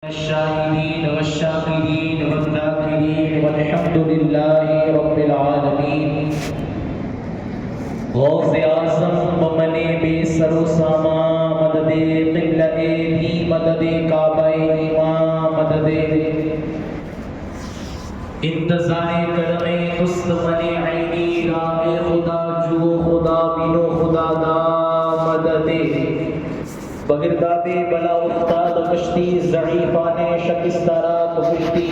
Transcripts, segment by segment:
الشاهدين والشاكرين والذاكرين والحمد لله رب العالمين غوث اعظم بمن بے سر و ساما مدد قبلہ بھی مدد کعبہ ایمان مدد انتظار کرم مستمن عینی راہ خدا جو خدا بینو خدا دا مدد بگرداد بلا افتاد کشتی ضعیفان شکستارا کشتی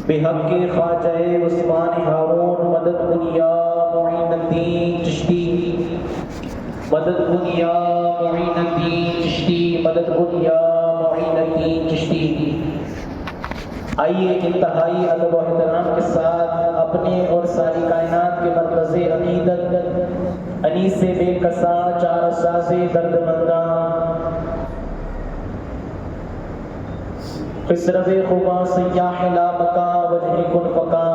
بے حق خواجہ عثمان ہارون مدد کنیا معین الدین چشتی مدد کنیا معین الدین چشتی مدد کنیا معین الدین چشتی۔ آئیے انتہائی ادب و احترام کے ساتھ اپنے اور ساری کائنات کے مرکز عقیدت انیس بے کسا چار ساز درد منداں خسرو خوباں سیاح لا مکا وجہ کن فکا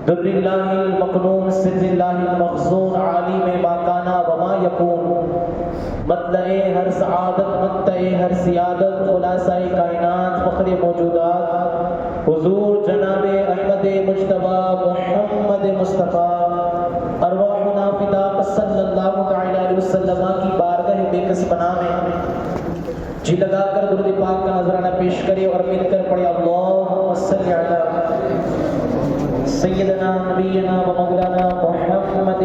در اللہ المقنون سر اللہ المخزون عالم ما کانا وما یکون مطلع ہر سعادت مقطع ہر سیادت خلاصہ کائنات فخر موجودات حضور جناب احمد مجتبی محمد مصطفیٰ ارواحنا فداک صلی اللہ تعالی علیہ وسلم کی بارگاہ بے کس پناہ میں جی لگا کر درود پاک کا نذرانہ پیش کرے اور مل کر پڑھے اللہم صلی علی سیدنا نبینا و مولانا محمد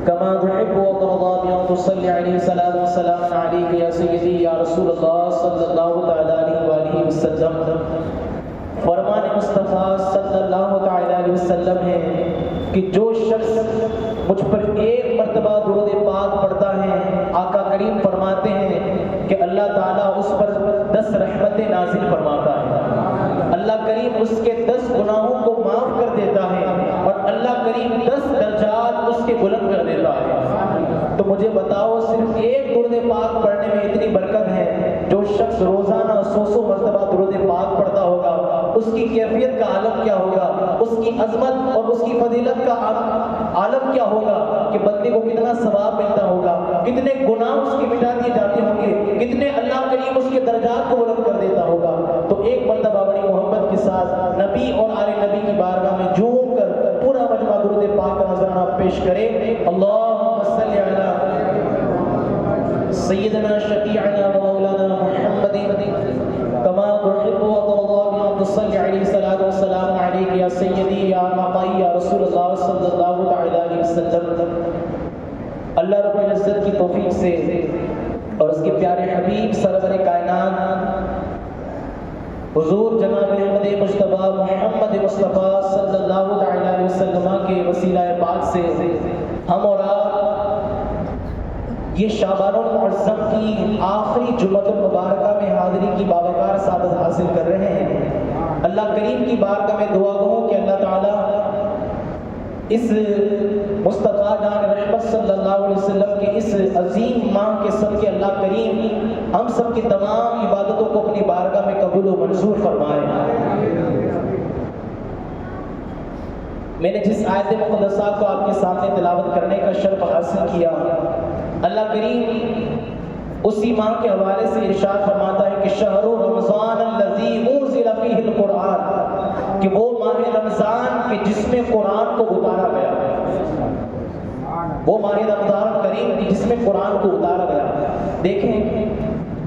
کما تحب و ترضى بأن تصلي عليه صلاة وسلام عليك يا سيدي يا رسول الله صلى الله تعالى عليه وآله وسلم۔ فرمان مصطفیٰ صلی اللہ تعالی علیہ وسلم ہے کہ جو شخص مجھ پر ایک مرتبہ درود پاک پڑھتا ہے آقا کریم فرماتے ہیں کہ اللہ تعالیٰ اس پر 10 رحمتیں نازل فرماتا ہے، اللہ کریم اس کے 10 گناہوں کو معاف کر دیتا ہے اور اللہ کریم 10 درجات اس کے بلند کر دیتا ہے۔ تو مجھے بتاؤ صرف ایک درود پاک پڑھنے میں اتنی برکت ہے، جو شخص روزانہ 100 مرتبہ درود پاک پڑھتا ہوگا اس کی کیفیت کا عالم کیا ہوگا، اس کی عظمت اور اس کی فضیلت کا عالم کیا ہوگا کہ بندے کو کتنا ثواب ملتا ہوگا، کتنے گناہ اس کے مٹا دیے جاتے ہوں گے، کتنے اللہ کریم اس کے درجات کو بلند کر دیتا ہوگا۔ تو ایک مرتبہ بڑی محبت کے ساتھ نبی اور آل نبی کی بارگاہ میں جھوم کر پورا مجمع درود پاک کا نذرانہ پیش کرے۔ اللہم صلی علی سیدنا شفیعنا و مولانا محمد کما تحب و ترضى بأن تصلي عليه صلاة والسلام عليك يا سيدي يا آقائی یا رسول اللہ صلی اللہ تعالی علیہ وسلم۔ اللہ رب العزت کی توفیق سے اور اس کے پیارے حبیب سرور کائنات حضور جناب احمد مجتبی محمد مصطفیٰ صلی اللہ تعالی علیہ وسلم کے وسیلہ پاک سے ہم اور آپ یہ شعبان المعظم کی آخری جمعۃ المبارکہ میں حاضری کی باوقار سعادت حاصل کر رہے ہیں۔ اللہ کریم کی بارگاہ میں دعا گو کہ اللہ تعالیٰ اس مصطفیٰ جان رحمت صلی اللہ علیہ وسلم کے اس عظیم ماہ کے صدقے اللہ کریم ہم سب کی تمام عبادتوں کو اپنی بارگاہ میں قبول و منظور فرمائے۔ میں نے جس آیت مقدسہ کو آپ کے سامنے تلاوت کرنے کا شرف حاصل کیا، اللہ کریم اسی ماہ کے حوالے سے ارشاد فرماتا ہے کہ شہر رمضان الذی انزل فیہ القرآن، کہ وہ ماہ رمضان کہ جس میں قرآن کو اتارا گیا، وہ ماہ رمضان کریم کہ جس میں قرآن کو اتارا گیا۔ دیکھیں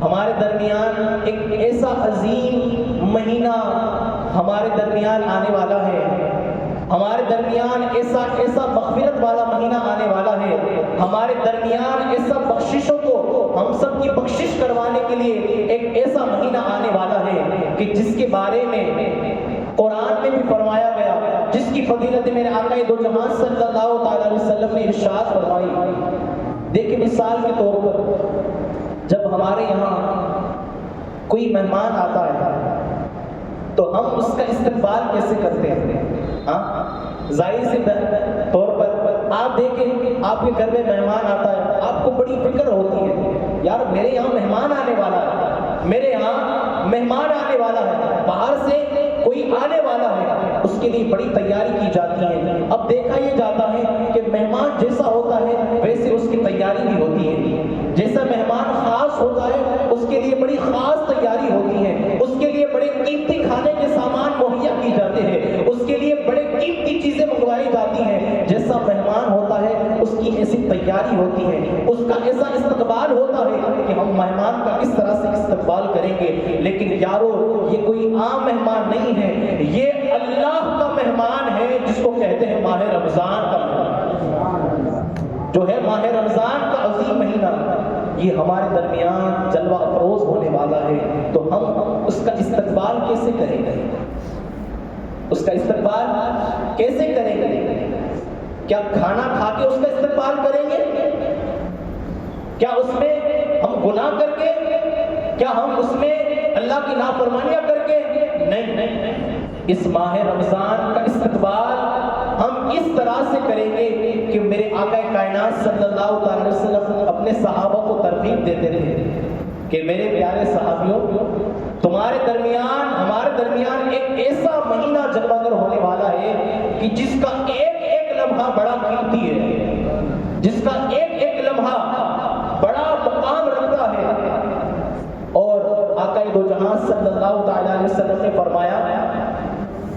ہمارے درمیان ایک ایسا عظیم مہینہ ہمارے درمیان آنے والا ہے، ہمارے درمیان ایسا مغفرت والا مہینہ آنے والا ہے، ہمارے درمیان ایسا بخششوں کو ہم سب کی بخشش کروانے کے لیے ایک ایسا مہینہ آنے والا ہے کہ جس کے بارے میں قرآن میں بھی فرمایا گیا، جس کی فضیلت میرے آقا دو جہان صلی اللہ تعالی علیہ وسلم نے ارشاد فرمائی۔ دیکھیں مثال کے طور پر جب ہمارے یہاں کوئی مہمان آتا ہے تو ہم اس کا استقبال کیسے کرتے ہیں؟ ظاہر سے طور پر آپ دیکھیں آپ کے گھر میں مہمان آتا ہے، آپ کو بڑی فکر ہوتی ہے، یار میرے یہاں مہمان آنے والا ہے، میرے یہاں مہمان آنے والا ہے، باہر سے کوئی آنے والا ہے، اس کے لیے بڑی تیاری کی جاتی ہے۔ اب دیکھا یہ جاتا ہے کہ مہمان جیسا ہوتا ہے ویسے اس کی تیاری بھی ہوتی ہے، جیسا مہمان خاص ہوتا ہے اس اس کے لیے بڑی خاص تیاری ہوتی ہے، اس کے لیے بڑے قیمتی کھانے کے سامان مہیا کی جاتے ہیں، اس کے لیے بڑے قیمتی چیزیں منگوائی جاتی ہیں۔ جیسا مہمان ہوتا ہے اس کی ایسی تیاری ہوتی ہے، اس کا ایسا استقبال ہوتا ہے کہ ہم مہمان کا کس طرح سے استقبال کریں گے۔ لیکن یارو یہ کوئی عام مہمان نہیں ہے، یہ اللہ کا مہمان ہے جس کو کہتے ہیں ماہ رمضان کا مہمان، جو ہے ماہ رمضان کا عظیم مہینہ، یہ ہمارے درمیان جلوہ افروز ہونے والا ہے۔ تو ہم اس کا استقبال کیسے کریں گے؟ اس کا استقبال کیسے کریں گے؟ کیا کھانا کھا کے اس کا استقبال کریں گے؟ کیا اس میں ہم گناہ کر کے؟ کیا ہم اس میں اللہ کی نافرمانیاں کر کے؟ نہیں، اس ماہ رمضان کا استقبال ہم اس طرح سے کریں گے کہ میرے آقا کائنات صلی اللہ علیہ وسلم اپنے صحابہ کو ترغیب دیتے تھے کہ میرے پیارے صحابیوں، تمہارے درمیان ہمارے درمیان ایک ایسا مہینہ جلوہ گر ہونے والا ہے کہ جس کا ایک ایک لمحہ بڑا قیمتی ہے، جس کا ایک ایک لمحہ بڑا مقام رکھتا ہے۔ اور آقا دو جہاں صلی اللہ علیہ وسلم نے فرمایا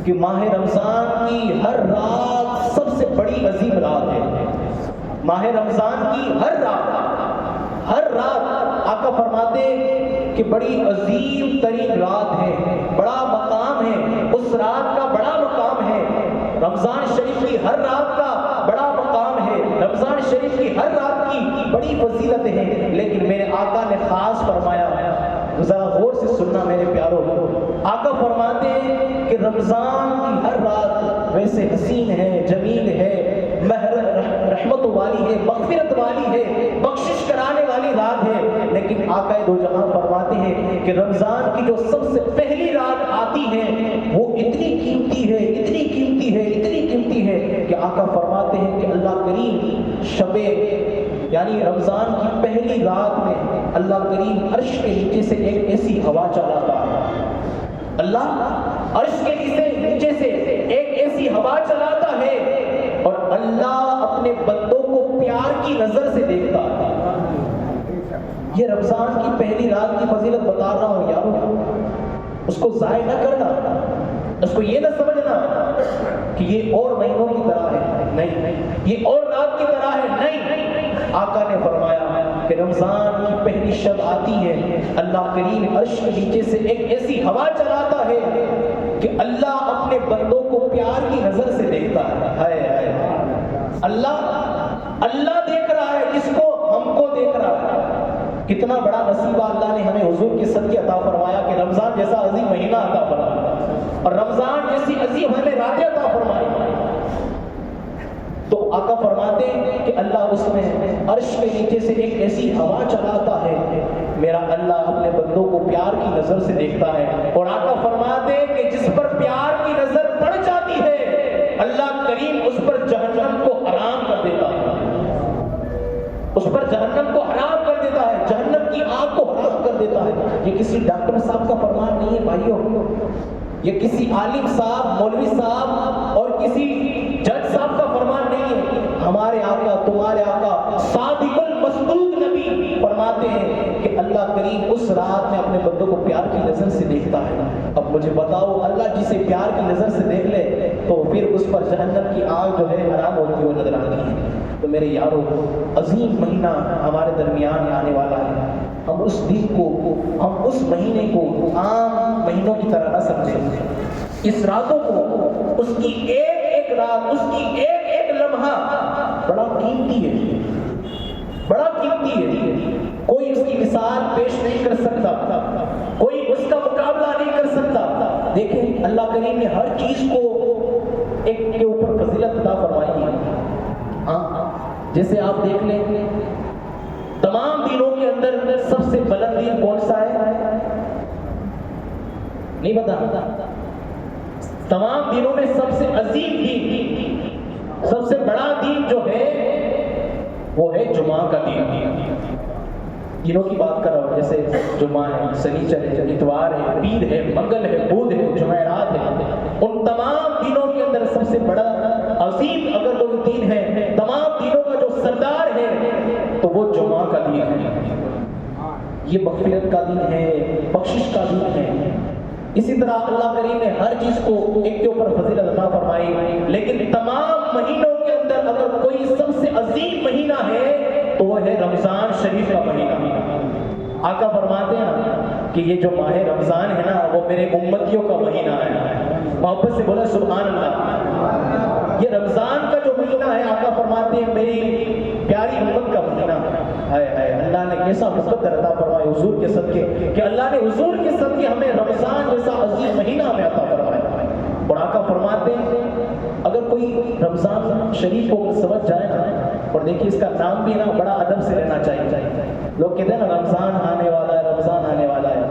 کہ ماہ رمضان کی ہر رات سب سے بڑی عظیم رات ہے۔ ماہ رمضان کی ہر رات آقا فرماتے کہ بڑی عظیم ترین رات ہے، بڑا مقام ہے، اس رات کا بڑا مقام ہے۔ رمضان شریف کی ہر رات کا بڑا مقام ہے، رمضان شریف کی ہر رات کی بڑی فضیلت ہے۔ لیکن میرے آقا نے خاص فرمایا، ذرا غور سے سننا میرے پیارو، آقا فرماتے ہیں کہ رمضان کی ہر رات ویسے حسین ہے، جمیل ہے، رحمت والی ہے، مغفرت والی ہے، بخشش کرانے والی رات ہے۔ لیکن آقا دو جہاں فرماتے ہیں کہ رمضان کی جو سب سے پہلی رات آتی ہے وہ اتنی قیمتی ہے، اتنی قیمتی ہے، اتنی قیمتی ہے کہ آقا فرماتے ہیں کہ اللہ کریم شب یعنی رمضان کی پہلی رات میں اللہ کریم عرش کے نیچے سے ایک ایسی ہوا چلاتا ہے، اللہ عرش کے نیچے سے ایک ایسی ہوا چلاتا ہے اور اللہ اپنے بندوں کو پیار کی نظر سے دیکھتا ہے۔ یہ رمضان کی پہلی رات کی فضیلت بتا رہا ہوں یارو، اس کو ضائع نہ کرنا، اس کو یہ نہ سمجھنا کہ یہ اور مہینوں کی طرح ہے، نہیں، یہ اور رات کی طرح ہے، نہیں۔ آقا نے فرمایا کہ رمضان کی پہلی شب آتی ہے، اللہ کریم عرش کے نیچے سے ایک ایسی ہوا چلاتا ہے کہ اللہ اپنے بندوں کو پیار کی نظر سے دیکھتا ہے۔ اللہ دیکھ رہا ہے، اس کو ہم کو دیکھ رہا ہے۔ کتنا بڑا نصیبہ اللہ نے ہمیں حضور کے صدقے عطا فرمایا کہ رمضان جیسا عظیم مہینہ عطا فرمایا اور رمضان جیسی عظیم ہمیں راتیں عطا فرمائی۔ تو آقا فرماتے ہیں کہ اللہ اس میں عرش کے نیچے سے ایک ایسی ہوا چلاتا ہے، میرا اللہ اپنے بندوں کو پیار کی نظر سے دیکھتا ہے۔ اور آقا فرماتے ہیں کہ جس پر پیار کی نظر پڑ جاتی ہے اللہ کریم اس پر جہنم کو حرام کر دیتا ہے، اس پر جہنم کو حرام کر دیتا ہے، جہنم کی آگ کو حرام کر دیتا ہے۔ یہ کسی ڈاکٹر صاحب کا فرمان نہیں ہے بھائیوں، یہ کسی عالم صاحب، مولوی صاحب اور کسی جج صاحب کا فرمان نہیں ہے۔ ہمارے آقا، تمہارے آقا صادق المصدوق نبی فرماتے ہیں کہ اللہ کریم اس رات میں اپنے بندوں کو پیار کی نظر سے دیکھتا ہے۔ اب مجھے بتاؤ، اللہ جسے پیار کی نظر سے دیکھ لے تو پھر اس پر جہنم کی آگ جو ہے حرام ہوتی ہوئی نظر آتی ہے۔ تو میرے یارو، عظیم مہینہ ہمارے درمیان آنے والا ہے، ہم اس دن کو، ہم اس مہینے کو عام مہینوں کی طرح نہ سمجھیں۔ اس راتوں کو، اس کی ایک ایک رات، اس کی ایک ایک لمحہ بڑا قیمتی ہے، بڑا قیمتی ہے۔ کوئی اس کی مثال پیش نہیں کر سکتا، کوئی اس کا مقابلہ نہیں کر سکتا۔ دیکھیں اللہ کریم نے ہر چیز کو ایک کے اوپر فضیلت عطا فرمائی ہے۔ جیسے آپ دیکھ لیں، تمام دنوں کے اندر سب سے بلند دن کون سا ہے؟ نہیں بتا؟ تمام دنوں میں سب سے عظیم دن، سب سے بڑا دن جو ہے وہ ہے جمعہ کا دن۔ دنوں کی بات کر رہا ہوں، جیسے جمعہ ہے، سنیچر ہے، اتوار ہے، پیر ہے، منگل ہے، بدھ ہے، جمعرات ہے۔ ان تمام دنوں کے اندر سب سے بڑا عظیم اگر کوئی دن ہے، تمام دنوں کا جو سردار ہے تو وہ جمعہ کا دن ہے۔ یہ مغفرت کا دن ہے، بخشش کا دن ہے۔ اسی طرح اللہ کریم نے ہر چیز کو ایک کے اوپر فضیلت عطا فرمائی، لیکن تمام مہینوں کے اندر اگر کوئی سب سے عظیم مہینہ ہے تو وہ ہے رمضان شریف کا مہینہ۔ آقا فرماتے ہیں کہ یہ جو ماہ رمضان ہے نا وہ میرے امتیوں کا مہینہ ہے۔ محبت سے بولا سبحان اللہ۔ یہ رمضان کا جو مہینہ ہے آقا فرماتے ہیں میری پیاری امت کا مہینہ ہے۔ ہائے ہائے، اللہ نے کیسا مقدر عطا فرمایا حضور کے صدقے کہ اللہ نے حضور کے صدقے ہمیں رمضان جیسا عظیم مہینہ ہمیں عطا فرمایا۔ اور آقا فرماتے ہیں اگر کوئی رمضان شریف کو سمجھ جائے نا، اور دیکھیے اس کا نام بھی نا بڑا ادب سے لینا چاہیے۔ لوگ کہتے ہیں نا رمضان آنے والا ہے، رمضان آنے والا ہے،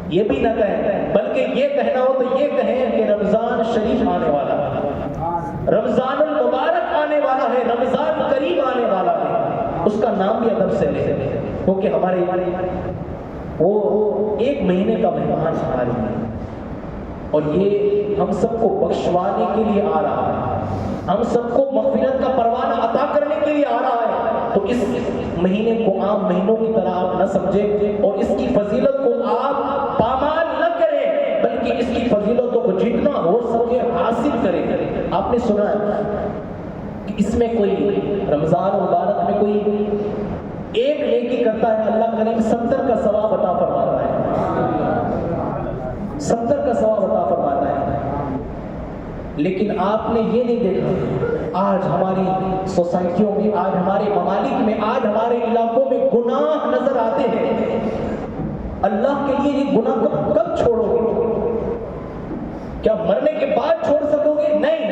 یہ بھی نہ کہیں، بلکہ یہ کہنا ہو تو یہ کہیں کہ رمضان شریف آنے والا ہے، رمضان المبارک آنے والا ہے، رمضان کریم آنے والا ہے۔ اس کا نام بھی ادب سے لے، کیونکہ ہمارے وہ ایک مہینے کا مہمان ہمارے لیے، اور یہ ہم سب کو بخشوانے کے لیے آ رہا ہے، ہم سب کو مغفرت کا پروانہ عطا کرنے کے لیے آ رہا ہے۔ تو اس مہینے کو عام مہینوں کی طرح آپ نہ سمجھیں اور اس کی فضیلت کو آپ پامال نہ کریں، بلکہ اس کی فضیلتوں کو جتنا ہو سکے حاصل کریں۔ آپ نے سنا ہے کہ اس میں کوئی رمضان مبارک میں کوئی ایک نیکی کرتا ہے اللہ کریم 70 کا ثواب عطا فرماتا ہے، 70 کا ثواب عطا فرماتا ہے۔ لیکن آپ نے یہ نہیں دیکھا آج ہماری سوسائٹیوں میں، آج ہمارے ممالک میں، آج ہمارے علاقوں میں گناہ نظر آتے ہیں۔ اللہ کے لیے یہ گناہ کب چھوڑو گے؟ کیا مرنے کے بعد چھوڑ سکو گے؟ نہیں۔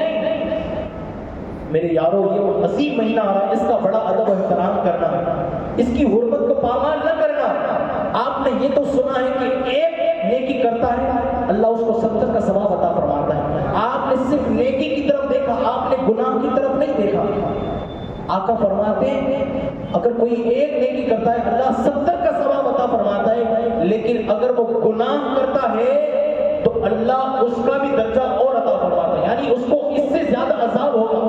میرے یارو یہ عظیم مہینہ آ رہا ہے، اس کا بڑا ادب و احترام کرنا، اس کی حرمت کو پامال نہ کرنا۔ آپ نے یہ تو سنا ہے کہ ایک نیکی کرتا ہے اللہ اس کو 70 کا ثواب عطا فرماتا ہے۔ آپ نے صرف نیکی کی طرف دیکھا، آپ نے گناہ کی طرف نہیں دیکھا۔ آقا فرماتے ہیں اگر کوئی ایک نیکی کرتا ہے اللہ 70 کا ثواب عطا فرماتا ہے، لیکن اگر وہ گناہ کرتا ہے تو اللہ اس کا بھی درجہ اور عطا فرماتا ہے، یعنی اس کو اس سے زیادہ عذاب ہوگا۔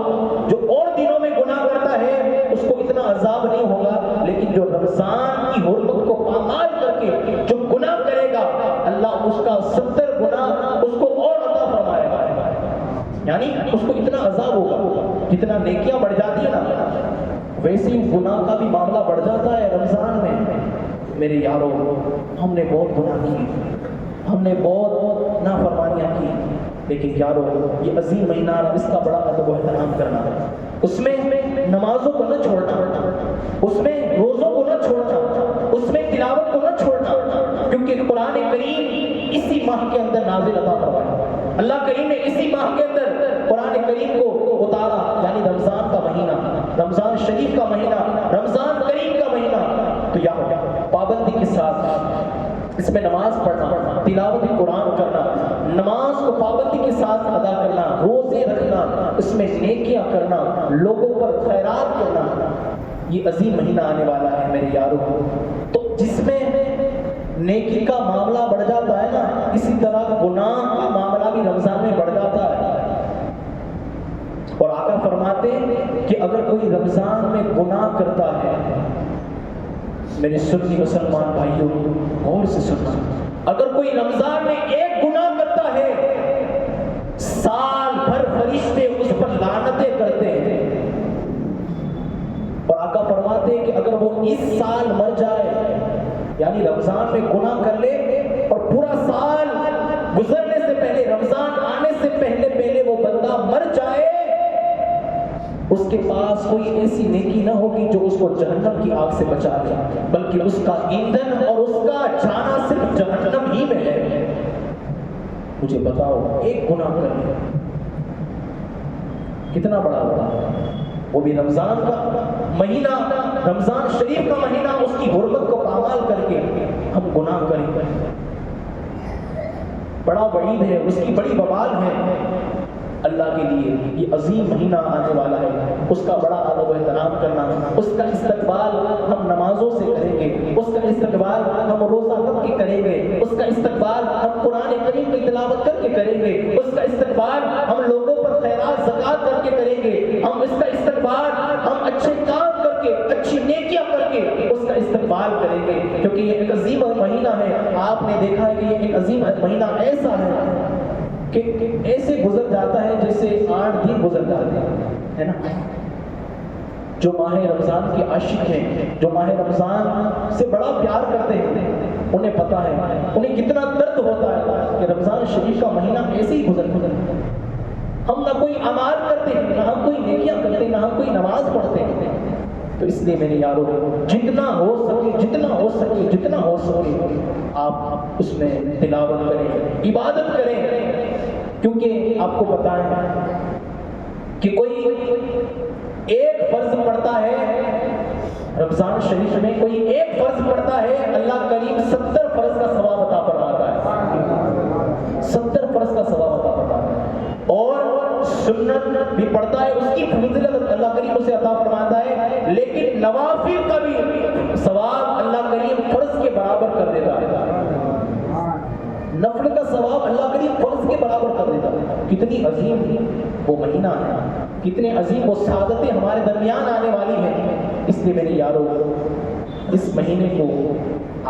جو اور دنوں میں گناہ کرتا ہے اس کو اتنا عذاب نہیں ہوگا، لیکن جو رمضان کی حرمت کو پامال کر کے جو گناہ کرے گا اللہ اس کا 70 گناہ اس کو اور عطا فرمائے گا، یعنی اس کو اتنا عذاب ہوگا۔ جتنا نیکیاں بڑھ جاتی ہیں نا ویسے ہی گناہ کا بھی معاملہ بڑھ جاتا ہے رمضان میں۔ میرے یارو ہم نے بہت گناہ کی، ہم نے بہت نافرمانیاں کی، لیکن یارو یہ عظیم مہینہ اس کا بڑا ادب و احترام کرنا، اس میں نمازوں کو نہ چھوڑنا، اس میں روزوں کو نہ چھوڑنا، اس میں تلاوت کو نہ چھوڑنا، کیونکہ قرآن کریم اسی ماہ کے اندر نازل عطا فرمایا۔ اللہ کریم نے اسی ماہ کے اندر قرآن کریم کو اتارا، یعنی رمضان کا مہینہ، رمضان شریف کا مہینہ، رمضان کریم کا مہینہ۔ تو یا پابندی کے ساتھ اس میں نماز پڑھنا، تلاوت قرآن کرنا، نماز کو پابندی کے ساتھ ادا کرنا، روزے رکھنا، اس میں نیکیاں کرنا، لوگوں پر خیرات کرنا، یہ عظیم مہینہ آنے والا ہے میرے یارو۔ تو جس میں نیکی کا معاملہ بڑھ جاتا ہے نا، اسی طرح گناہ کا معاملہ بھی رمضان میں بڑھ جاتا ہے۔ اور آقا فرماتے ہیں کہ اگر کوئی رمضان میں گناہ کرتا ہے، میرے سنی مسلمان بھائیوں غور سے سننا، اگر کوئی رمضان میں ایک گناہ کرتا ہے سال بھر فرشتے اس پر لعنتیں کرتے ہیں، اور آقا فرماتے ہیں کہ اگر وہ اس سال مر جائے، یعنی رمضان میں گناہ کر لے اور پورا سال گزرنے سے پہلے، رمضان آنے سے پہلے وہ بندہ مر جائے، اس کے پاس کوئی ایسی نیکی نہ ہوگی جو اس کو جہنم کی آگ سے بچا لے، بلکہ اس کا ایندھن اور اس کا جانا صرف جہنم ہی میں ہے۔ مجھے بتاؤ ایک گناہ کر لے کتنا بڑا ہوتا ہے، وہ بھی رمضان کا مہینہ، رمضان شریف کا مہینہ، اس کی حرمت کو پامال کر کے ہم گناہ کریں، بڑا وعید ہے، اس کی بڑی وبال ہے اللہ کے لیے۔ یہ عظیم مہینہ آنے والا ہے، اس کا بڑا ادب و احترام کرنا، اس کا استقبال ہم نمازوں سے کریں گے، اس کا استقبال ہم روزہ رکھ کے کریں گے، اس کا استقبال ہم قرآن کریم کی تلاوت کر کے کریں گے، اس کا استقبال ہم لوگوں پر خیرات زکات کر کے کریں گے، ہم اس کا استقبال ہم اچھے کام کر کے اچھی نیکیاں کر کے اس کا استقبال کریں گے، کیونکہ یہ ایک عظیم مہینہ ہے۔ آپ نے دیکھا ہے کہ یہ ایک عظیم مہینہ ایسا ہے کہ ایسے گزر جاتا ہے جیسے 8 دن گزر جاتے ہیں، ہے نا۔ جو ماہ رمضان کے عاشق ہیں، جو ماہ رمضان سے بڑا پیار کرتے ہیں، انہیں پتا ہے انہیں کتنا درد ہوتا ہے کہ رمضان شریف کا مہینہ ایسے ہی گزر ہم نہ کوئی اعمال کرتے ہیں، نہ ہم کوئی نیکیاں کرتے ہیں، نہ ہم کوئی نماز پڑھتے ہیں۔ تو اس لیے میرے یارو، جتنا ہو سکے آپ اس میں تلاوت کریں، عبادت کریں، کیونکہ آپ کو پتا ہے کہ کوئی ایک فرض پڑھتا ہے رمضان شریف میں، کوئی ایک فرض پڑھتا ہے، اللہ کریم 70 فرض کا ثواب عطا فرماتا ہے، 70 فرض کا ثواب عطا فرماتا ہے۔ اور سنت بھی پڑھتا ہے، اس کی فضیلت اللہ کریم اسے عطا فرماتا ہے، لیکن نوافل کا بھی ثواب اللہ کریم فرض کے برابر کر دیتا ہے، نفل کا ثواب اللہ کریم فرض کے برابر کر دیتا ہے۔ کتنی عظیم وہ مہینہ ہے، کتنے عظیم وہ سعادتیں ہمارے درمیان آنے والی ہیں۔ اس لیے میرے یارو، اس مہینے کو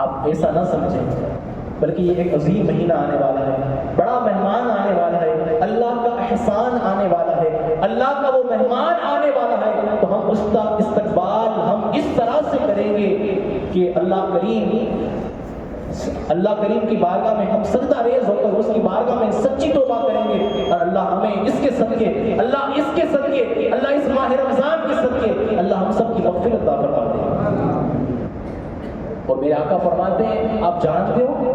آپ ایسا نہ سمجھیں، بلکہ یہ ایک عظیم مہینہ آنے والا ہے، بڑا مہمان آنے والا ہے، اللہ کا احسان آنے والا ہے، اللہ کا وہ مہمان آنے والا ہے۔ تو ہم اس کا استقبال ہم اس طرح سے کریں گے کہ اللہ کریم کی بارگاہ میں ہم سجدہ ریز ہو کر اس کی بارگاہ میں سچی توبہ کریں گے، اور اللہ ہمیں اس کے صدقے، اللہ اس ماہ رمضان کے صدقے اللہ ہم سب کی مغفرت عطا فرما دے۔ اور میرے آقا فرماتے ہیں، آپ جانتے ہو،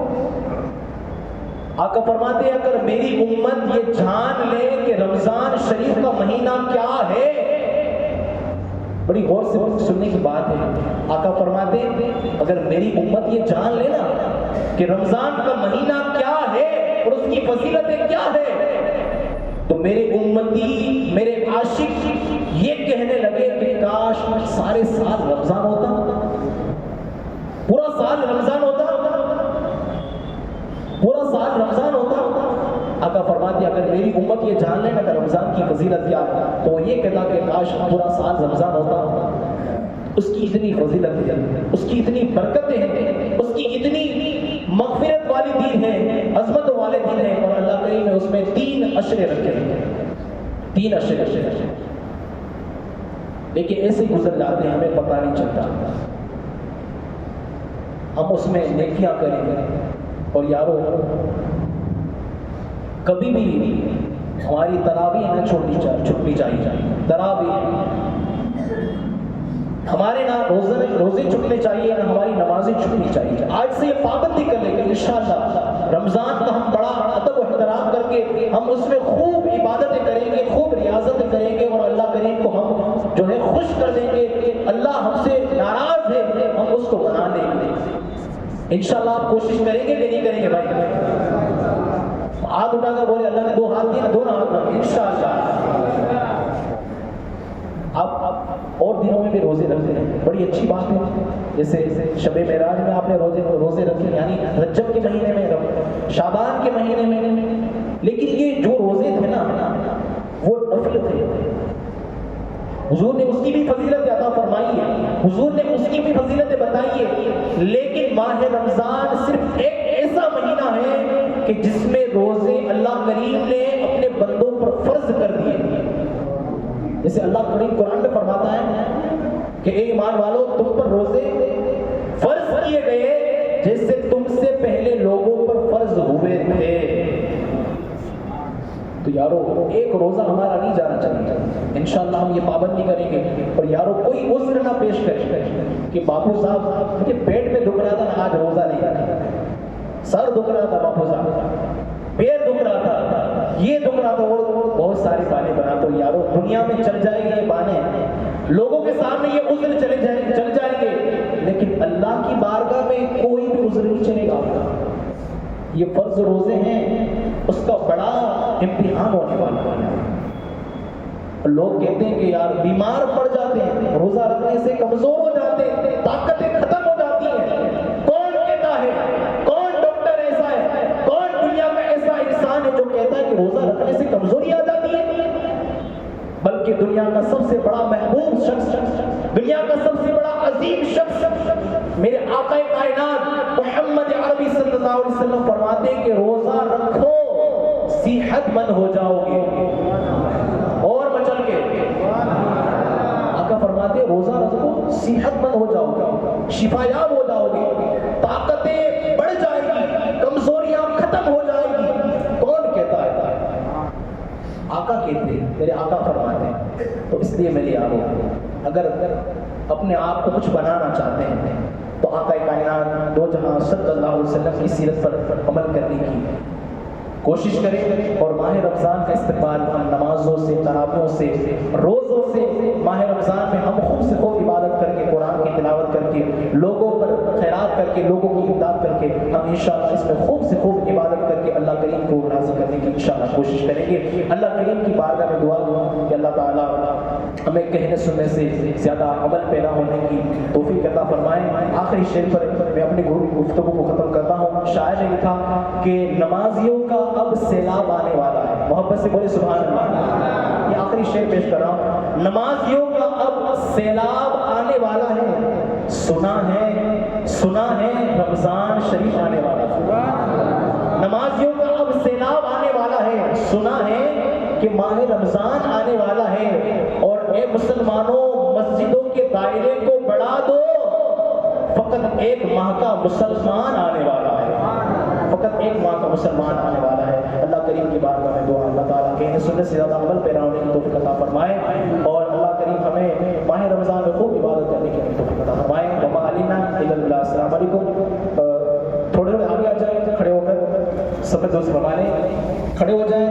آقا فرماتے ہیں اگر میری امت یہ جان لے کہ رمضان شریف کا مہینہ کیا ہے، بڑی غور سے سننے کی بات ہے، آقا فرماتے ہیں اگر میری امت یہ جان لے نا کہ رمضان کا مہینہ کیا ہے اور اس کی فضیلتیں کیا ہے، تو میرے امتی، میرے عاشق یہ کہنے لگے کہ کاش سارے سال رمضان ہوتا، پورا سال رمضان ہوتا، پورا سال رمضان ہوتا۔ آقا فرماتے اگر میری امت یہ جان لے نا کہ رمضان کی فضیلت کیا ہے، تو وہ یہ کہتا کہ کاش پورا سال رمضان ہوتا۔ اس کی اتنی فضیلت ہے، اس کی اتنی برکتیں ہیں، اس کی اتنی مغفرت والی دین ہے، عظمت والے دین ہے، اور اللہ کریم نے اس میں 3 عشرے رکھے ہیں، 3 عشرے، لیکن ایسے گزر جاتے ہیں، ہمیں پتہ نہیں چلتا۔ ہم اس میں نیکیاں کریں گے، اور یارو کبھی بھی ہماری تراویح نہ چھوٹنی چاہیے، تراویح ہمارے نہ روزے چھٹنے چاہیے، نہ ہماری نمازیں چھٹنی چاہیے۔ آج سے یہ پابندی کر لیں گے انشاءاللہ، رمضان کا ہم بڑا ادب و احترام کر کے ہم اس میں خوب عبادتیں کریں گے، خوب ریاضتیں کریں گے، اور اللہ کریم کو ہم جو ہے خوش کر دیں گے۔ اللہ ہم سے ناراض ہے، ہم اس کو بنا دیں گے انشاءاللہ۔ آپ کوشش کریں گے کہ نہیں کریں گے بھائی؟ ہاتھ اٹھا کر بولے، اللہ نے 2 ہاتھ دیے، دونوں ہاتھ رکھیں انشاءاللہ۔ آپ اور دنوں میں بھی روزے رکھتے ہیں، بڑی اچھی بات ہے، جیسے شب معراج میں آپ نے روزے رکھے، یعنی رجب کے مہینے میں، شعبان کے مہینے میں، لیکن یہ جو روزے تھے نا وہ نفل تھے، حضور نے اس کی بھی فضیلت عطا فرمائی ہے، حضور نے اس کی بھی فضیلتیں بتائی ہے، لیکن ماہ رمضان صرف ایک ایسا مہینہ ہے کہ جس میں روزے اللہ کریم نے اپنے بندوں پر فرض کر دیے۔ جیسے اللہ کریم قرآن میں فرماتا ہے کہ اے ایمان والو، تم پر روزے فرض کیے گئے جیسے تم سے پہلے لوگوں پر فرض ہوئے تھے۔ تو یارو ایک روزہ ہمارا نہیں جانا چاہیے، انشاءاللہ ہم یہ پابندی کریں گے۔ اور یارو کوئی عذر نہ پیش کرے کہ باپو صاحب مجھے پیٹ میں دکھ رہا تھا، آج روزہ نہیں رکھا، سر دکھ رہا تھا باپو صاحب، پیر دکھ رہا تھا، یہ دکھ رہا تھا، اور بہت سارے بہانے بنا۔ تو یارو دنیا میں چل جائے گے یہ بہانے، لوگوں کے سامنے یہ عذر چل جائیں گے، لیکن اللہ کی بارگاہ میں کوئی بھی عذر نہیں چلے گا۔ یہ فرض روزے ہیں، اس کا بڑا امتحان ہونے والا ہے۔ لوگ کہتے ہیں کہ یار بیمار پڑ جاتے ہیں، روزہ رکھنے سے کمزور ہو جاتے ہیں، طاقتیں ختم ہو جاتی ہیں۔ کون کہتا ہے؟ کون ڈاکٹر ایسا ہے؟ کون دنیا کا ایسا انسان ہے جو کہتا ہے کہ روزہ رکھنے سے کمزوری آ جاتی ہے؟ بلکہ بلکہ دنیا کا سب سے بڑا محبوب شخص، دنیا کا سب سے بڑا عظیم شخص میرے آقا کائنات محمد عربی صلی اللہ علیہ وسلم فرماتے کہ روزہ رکھو صحت مند ہو جاؤ گے اور مچل کے۔ آقا فرماتے روزہ رکھو صحت مند ہو جاؤ گے، شفا یاب ہو جاؤ گے، طاقتیں بڑھ جائیں گی، کمزوریاں ختم ہو جائیں گی۔ کون کہتا ہے؟ آقا کہتے ہیں، میرے آقا فرماتے ہیں۔ تو اس لیے میری یارو، اگر اپنے آپ کو کچھ بنانا چاہتے ہیں تو آقا کائنات دو جہاں صلی اللہ علیہ وسلم کی سیرت پر عمل کرنے کی کوشش کریں، اور ماہ رمضان کا استقبال ہم نمازوں سے، تراویحوں سے، روزوں سے، ماہ رمضان میں ہم خوب سے خوب عبادت کر کے، قرآن کی تلاوت کر کے، لوگوں پر خیرات کر کے، لوگوں کی امداد کر کے، ہم انشاءاللہ اس میں خوب سے خوب عبادت کر کے اللہ کریم کو راضی کرنے کی انشاءاللہ کوشش کریں گے۔ اللہ کریم کی بارگاہ میں دعا دوں کہ اللہ تعالیٰ ہمیں کہنے سننے سے زیادہ عمل پیدا ہونے کی توفیق عطا فرمائیں۔ آخری شعر پر میں اپنی گفتگو کو ختم کرتا ہوں۔ شاعر نے لکھا کہ نمازیوں کا اب سیلاب آنے والا ہے، محبت سے بولے سبحان اللہ۔ یہ آخری شعر پیش کر رہا ہوں۔ نمازیوں کا اب سیلاب آنے والا ہے، سنا ہے رمضان شریف آنے والا ہے۔ نمازیوں کا اب سیلاب آنے والا ہے، سنا ہے کہ ماہ رمضان آنے والا ہے، اور اے مسلمانوں مسجدوں کے دائرے کو بڑھا دو، فقط ایک ماہ کا مسلمان آنے والا ہے، فقط ایک ماہ کا مسلمان آنے والا ہے۔ اللہ کریم کی بارگاہ میں دعا اللہ تعالیٰ کہنے سننے سے زیادہ عمل پیرا ہونے کی توفیق عطا فرمائے، اور اللہ کریم ہمیں ماہ رمضان میں خوب عبادت کرنے کی توفیق عطا فرمائے۔ وما علینا الا البلاغ۔ السلام علیکم۔ تھوڑے آگے آ جائیں، کھڑے ہو کر سب دوست ہمارے کھڑے ہو جائیں۔